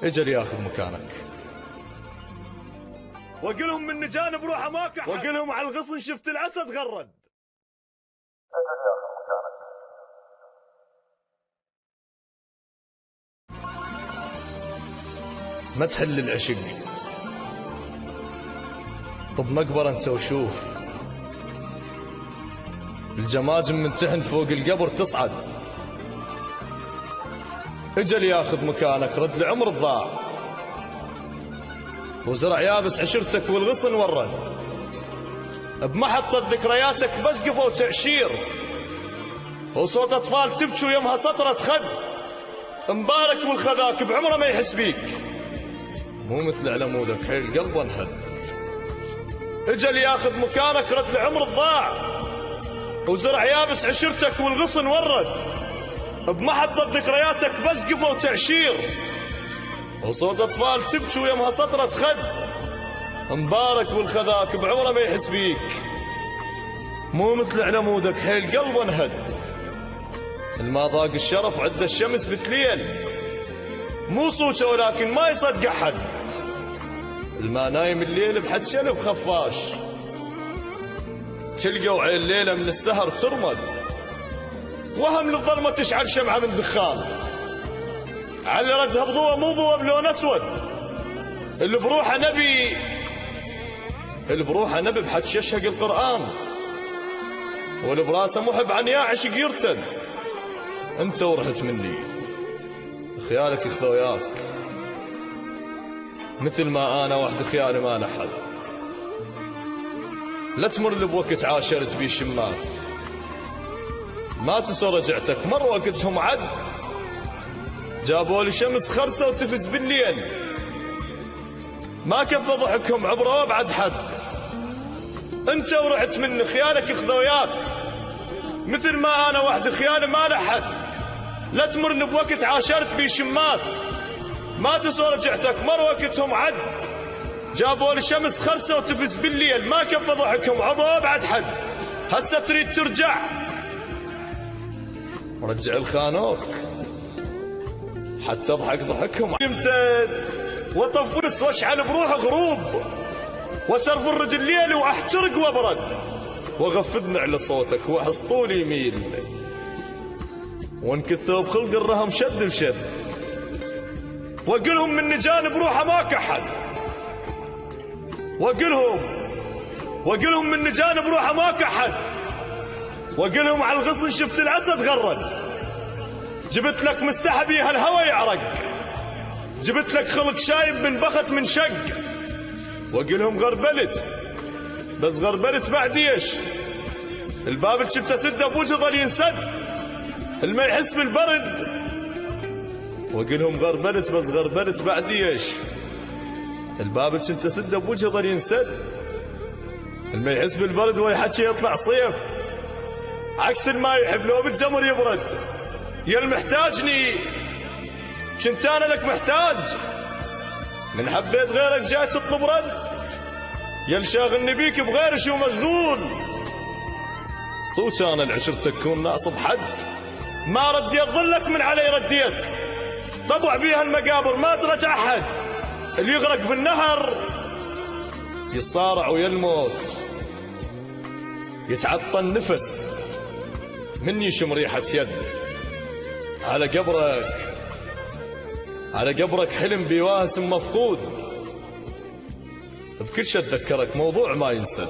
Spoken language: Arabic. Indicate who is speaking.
Speaker 1: اجل ياخذ مكانك.
Speaker 2: وقلهم من جانب روحه ما كحل، وقلهم على الغصن شفت الاسد غرد.
Speaker 3: اجل ياخذ مكانك.
Speaker 1: ما تحل العشق، طب مقبرة انت وشوف الجماجم من تحن فوق القبر تصعد. اجل ياخذ مكانك، رد العمر الضاع، وزرع يابس عشرتك والغصن ورد. بمحطة ذكرياتك بس قفوا تعشير، وصوت اطفال تبكي ويمها سطرة خد. مبارك والخذاك بعمره ما يحس بيك، مو مثل على مودك حيل قلبه انهد. اجل ياخذ مكانك، رد العمر الضاع، وزرع يابس عشرتك والغصن ورد. بمحطة ذكرياتك بس قفوا تعشير، وصوت اطفال تبكي ويمها سطرة خد. مبارك والخذاك بعمره ما يحس بيك، مو مثل على مودك حيل قلبه انهد. الما ضاق الشرف عد الشمس بتليل، مو صوته ولكن ما يصدق احد. الما نايم الليل بحد شلب خفاش، تلقوا عين الليله من السهر ترمد. وهم للظلمه تشعل شمعه من دخان، على ردها بضوء مو ضوء بلون اسود. اللي بروحه نبي بحد يشهق القران، واللي براسه محب عن يعشق يرتد. انت ورحت مني خيالك خذوياتك، مثل ما انا وحد خيالي ما لحد. لا تمر لي بوقت عاشرت بيه شمات، ما تسوى رجعتك مر وقتهم عد. جابوا لي شمس خرسه وتفز بالليل، ما كفى ضحكهم عبره وابعد حد. انت ورحت مني خيالك خذوياك، مثل ما انا وحد خيالي ما لحد. لا تمر لي بوقت عاشرت بيه شمات، ما تسوى رجعتك مر وقتهم عد. جابوا لي شمس خرسه وتفز بالليل، ما كفى ضحكهم عبره وابعد حد. هسه تريد ترجع، رجع الخانوك حتى اضحك ضحكهم. يمتد وطفس واشعل بروح غروب، وسرف الرد الليل واحترق وابرد. وغفذني على صوتك واحس طولي يميل، وانكثوا بخلق الرهم شد بشد. وقلهم من جانب روحه ما كحد، وقلهم من جانب روحه ما كحد. وقلهم على الغصن شفت الاسد غرد. جبت لك مستحبي هالهوى يعرق، جبت لك خلق شايب من بخت من شق. وقلهم غربلت بس غربلت بعد ايش؟ الباب اللي كنت اسده بوجه ظل ينسد، الما يحس بالبرد. وقلهم غربلت بس غربلت بعد ايش؟ الباب اللي كنت اسده بوجه ظل ينسد، الما يحس بالبرد ويحكي يطلع صيف. عكس الما يحب لو بالجمر يبرد. يا المحتاجني كنت انا لك محتاج، من حبيت غيرك جاي تطلب رد. يا الشاغلني بيك بغير شو مشغول، صوت انا العشرتك كون ناصب حد. ما رديت ظلك من علي رديت، طبع بيها المقابر ما درج احد. اللي يغرق بالنهر يصارع ويا الموت، يتعطى النفس مني يشم ريحة يد. على قبرك حلم بواسم مفقود، بكل شي اتذكرك موضوع ما ينسد.